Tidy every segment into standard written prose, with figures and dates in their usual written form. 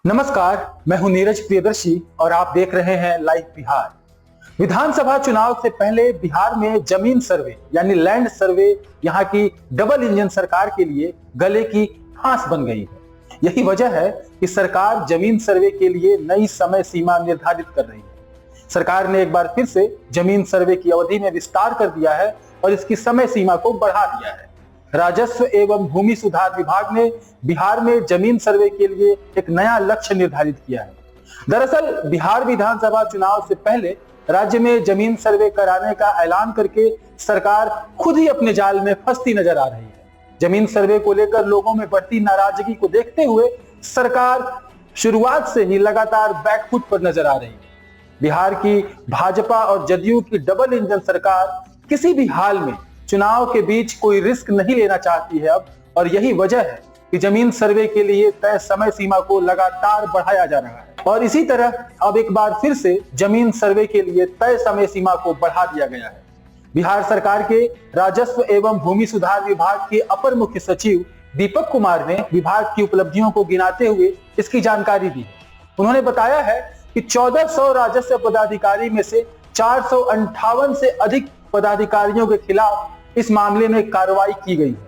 नमस्कार, मैं हूं नीरज प्रियदर्शी और आप देख रहे हैं लाइव बिहार। विधानसभा चुनाव से पहले बिहार में जमीन सर्वे यानी लैंड सर्वे यहां की डबल इंजन सरकार के लिए गले की फांस बन गई है। यही वजह है कि सरकार जमीन सर्वे के लिए नई समय सीमा निर्धारित कर रही है। सरकार ने एक बार फिर से जमीन सर्वे की अवधि में विस्तार कर दिया है और इसकी समय सीमा को बढ़ा दिया है। राजस्व एवं भूमि सुधार विभाग ने बिहार में जमीन सर्वे के लिए एक नया लक्ष्य निर्धारित किया है। दरअसल बिहार विधानसभा चुनाव से पहले राज्य में जमीन सर्वे कराने का ऐलान करके सरकार खुद ही अपने जाल में फंसती नजर आ रही है। जमीन सर्वे को लेकर लोगों में बढ़ती नाराजगी को देखते हुए सरकार शुरुआत से ही लगातार बैकफुट पर नजर आ रही है। बिहार की भाजपा और जदयू की डबल इंजन सरकार किसी भी हाल में चुनाव के बीच कोई रिस्क नहीं लेना चाहती है अब, और यही वजह है कि जमीन सर्वे के लिए तय समय सीमा को लगातार बढ़ाया जा रहा है। और इसी तरह अब एक बार फिर से जमीन सर्वे के लिए तय समय सीमा को बढ़ा दिया गया है। बिहार सरकार के राजस्व एवं भूमि सुधार विभाग के अपर मुख्य सचिव दीपक कुमार ने विभाग की उपलब्धियों को गिनाते हुए इसकी जानकारी दी। उन्होंने बताया है कि 1400 राजस्व पदाधिकारी में से 458 से अधिक पदाधिकारियों के खिलाफ इस मामले में कार्रवाई की गई है।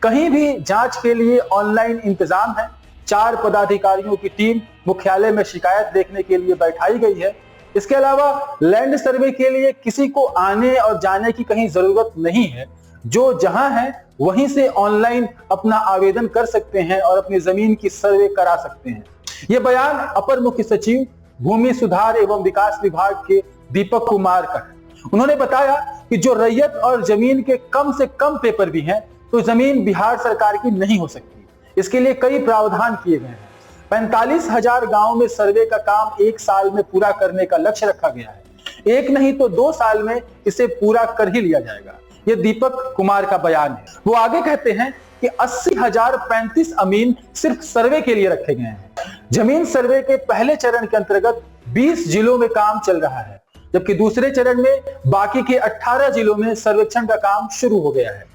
कहीं भी जांच के लिए ऑनलाइन इंतजाम है। 4 पदाधिकारियों की टीम मुख्यालय में शिकायत देखने के लिए बैठाई गई है। इसके अलावा लैंड सर्वे के लिए किसी को आने और जाने की कहीं जरूरत नहीं है। जो जहां है वहीं से ऑनलाइन अपना आवेदन कर सकते हैं और अपनी जमीन की सर्वे करा सकते हैं। यह बयान अपर मुख्य सचिव भूमि सुधार एवं विकास विभाग के दीपक कुमार का है। उन्होंने बताया कि जो रैयत और जमीन के कम से कम पेपर भी हैं, तो जमीन बिहार सरकार की नहीं हो सकती। इसके लिए कई प्रावधान किए गए हैं। 45,000 गांव में सर्वे का काम 1 साल में पूरा करने का लक्ष्य रखा गया है। 1 नहीं तो 2 साल में इसे पूरा कर ही लिया जाएगा। ये दीपक कुमार का बयान है। वो आगे कहते हैं कि 80,035 अमीन सिर्फ सर्वे के लिए रखे गए हैं। जमीन सर्वे के पहले चरण के अंतर्गत 20 जिलों में काम चल रहा है, जबकि दूसरे चरण में बाकी के 18 जिलों में सर्वेक्षण का काम शुरू हो गया है।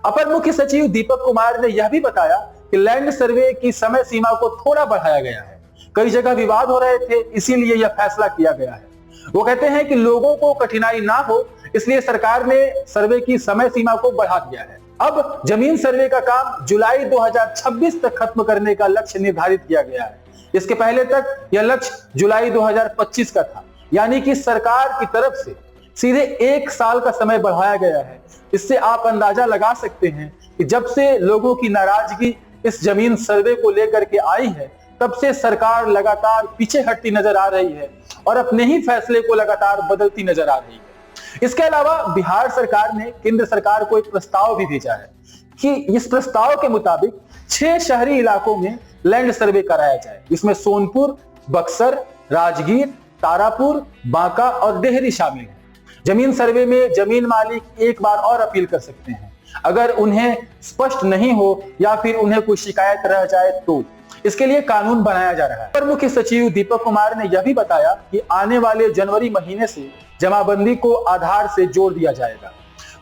अपर मुख्य सचिव दीपक कुमार ने यह भी बताया कि लैंड सर्वे की समय सीमा को थोड़ा बढ़ाया गया है। कई जगह विवाद हो रहे थे, इसीलिए यह फैसला किया गया है। वो कहते हैं कि लोगों को कठिनाई ना हो, इसलिए सरकार ने सर्वे की समय सीमा को बढ़ा दिया है। अब जमीन सर्वे का काम जुलाई 2026 तक खत्म करने का लक्ष्य निर्धारित किया गया है। इसके पहले तक यह लक्ष्य जुलाई 2025 का था, यानी कि सरकार की तरफ से सीधे 1 साल का समय बढ़ाया गया है। इससे आप अंदाजा लगा सकते हैं कि जब से लोगों की नाराजगी इस जमीन सर्वे को लेकर के आई है, तब से सरकार लगातार पीछे हटती नजर आ रही है और अपने ही फैसले को लगातार बदलती नजर आ रही है। इसके अलावा बिहार सरकार ने केंद्र सरकार को एक प्रस्ताव भी भेजा है कि इस प्रस्ताव के मुताबिक 6 शहरी इलाकों में लैंड सर्वे कराया जाए। इसमें सोनपुर, बक्सर, राजगीर, तारापुर, बांका और डेहरी शामिल है। जमीन सर्वे में जमीन मालिक एक बार और अपील कर सकते हैं, अगर उन्हें स्पष्ट नहीं हो या फिर उन्हें कोई शिकायत रह जाए तो। इसके लिए कानून बनाया जा रहा है। अपर मुख्य सचिव दीपक कुमार ने यह भी बताया कि आने वाले जनवरी महीने से जमाबंदी को आधार से जोड़ दिया जाएगा।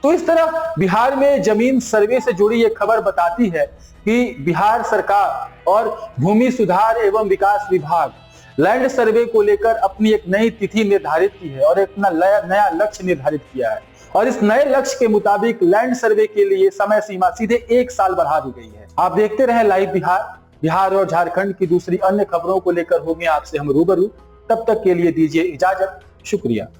तो इस तरह बिहार में जमीन सर्वे से जुड़ी ये खबर बताती है कि बिहार सरकार और भूमि सुधार एवं विकास विभाग लैंड सर्वे को लेकर अपनी एक नई तिथि निर्धारित की है और अपना नया लक्ष्य निर्धारित किया है। और इस नए लक्ष्य के मुताबिक लैंड सर्वे के लिए समय सीमा सीधे 1 साल बढ़ा दी गई है। आप देखते रहें लाइव बिहार और झारखंड की दूसरी अन्य खबरों को लेकर होंगे आपसे हम रूबरू। तब तक के लिए दीजिए इजाजत। शुक्रिया।